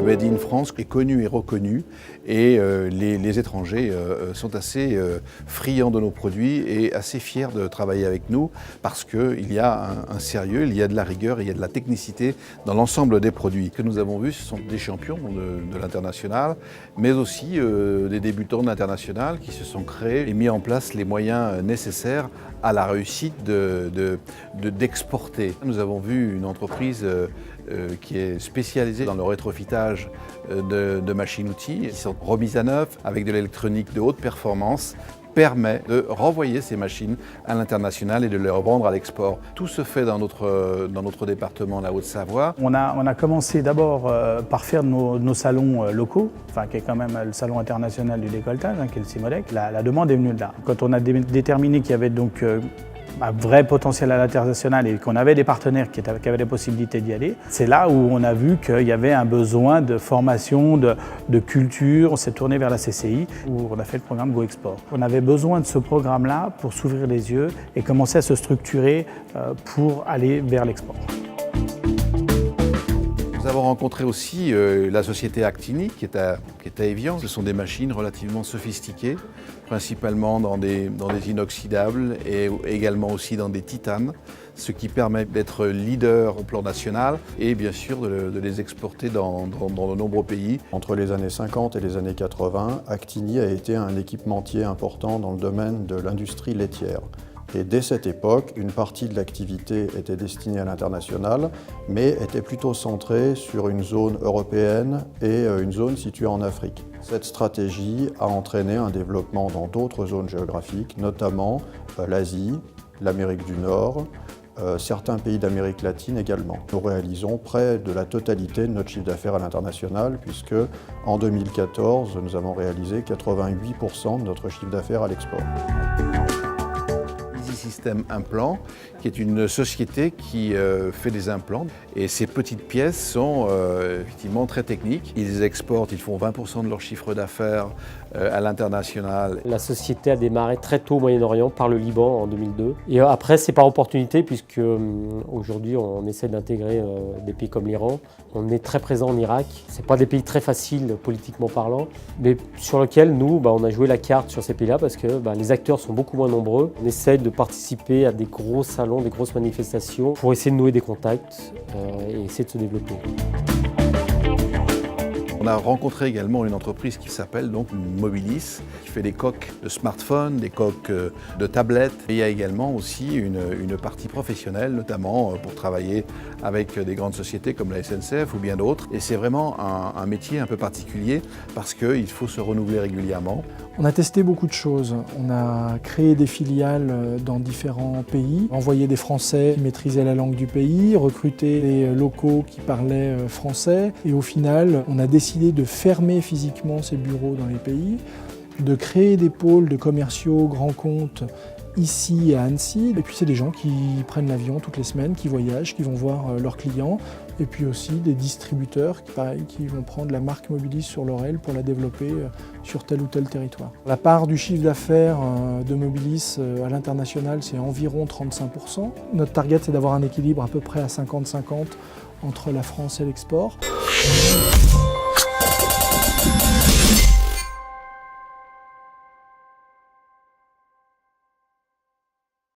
Made in France est connu et reconnu et les étrangers sont assez friands de nos produits et assez fiers de travailler avec nous parce qu'il y a un sérieux, il y a de la rigueur, il y a de la technicité dans l'ensemble des produits. Ce que nous avons vus, ce sont des champions de l'international, mais aussi des débutants de l'international qui se sont créés et mis en place les moyens nécessaires à la réussite d'exporter. Nous avons vu une entreprise qui est spécialisée dans le rétrofitage de machines-outils, qui sont remises à neuf avec de l'électronique de haute performance, permet de renvoyer ces machines à l'international et de les revendre à l'export. Tout se fait dans notre département, la Haute-Savoie. On a commencé d'abord par faire nos salons locaux, qui est quand même le salon international du décolletage, qui est le CIMODEC. La demande est venue de là. Quand on a déterminé qu'il y avait donc un vrai potentiel à l'international et qu'on avait des partenaires qui avaient des possibilités d'y aller, c'est là où on a vu qu'il y avait un besoin de formation, de culture. On s'est tourné vers la CCI où on a fait le programme Go Export. On avait besoin de ce programme-là pour s'ouvrir les yeux et commencer à se structurer pour aller vers l'export. Nous avons rencontré aussi la société Actini qui est à Évian. Ce sont des machines relativement sophistiquées, principalement dans des inoxydables et également aussi dans des titanes, ce qui permet d'être leader au plan national et bien sûr de les exporter dans de nombreux pays. Entre les années 50 et les années 80, Actini a été un équipementier important dans le domaine de l'industrie laitière. Et dès cette époque, une partie de l'activité était destinée à l'international, mais était plutôt centrée sur une zone européenne et une zone située en Afrique. Cette stratégie a entraîné un développement dans d'autres zones géographiques, notamment l'Asie, l'Amérique du Nord, certains pays d'Amérique latine également. Nous réalisons près de la totalité de notre chiffre d'affaires à l'international, puisque en 2014, nous avons réalisé 88% de notre chiffre d'affaires à l'export. Système Implant, qui est une société qui fait des implants. Et ces petites pièces sont effectivement très techniques. Ils exportent, ils font 20% de leur chiffre d'affaires à l'international. La société a démarré très tôt au Moyen-Orient, par le Liban en 2002. Et après, c'est par opportunité, puisque aujourd'hui, on essaie d'intégrer des pays comme l'Iran. On est très présent en Irak. Ce n'est pas des pays très faciles, politiquement parlant, mais sur lesquels nous, on a joué la carte sur ces pays-là, parce que les acteurs sont beaucoup moins nombreux. On essaie de participer à des gros salons, des grosses manifestations, pour essayer de nouer des contacts et essayer de se développer. On a rencontré également une entreprise qui s'appelle donc Mobilis, qui fait des coques de smartphones, des coques de tablettes. Et il y a également aussi une partie professionnelle, notamment pour travailler avec des grandes sociétés comme la SNCF ou bien d'autres. Et c'est vraiment un métier un peu particulier parce qu'il faut se renouveler régulièrement. On a testé beaucoup de choses. On a créé des filiales dans différents pays, envoyé des Français qui maîtrisaient la langue du pays, recruté des locaux qui parlaient français. Et au final, on a décidé de fermer physiquement ces bureaux dans les pays, de créer des pôles de commerciaux grands comptes ici à Annecy. Et puis c'est des gens qui prennent l'avion toutes les semaines, qui voyagent, qui vont voir leurs clients. Et puis aussi des distributeurs qui vont prendre la marque Mobilis sur leur aile pour la développer sur tel ou tel territoire. La part du chiffre d'affaires de Mobilis à l'international, c'est environ 35%. Notre target, c'est d'avoir un équilibre à peu près à 50-50 entre la France et l'export.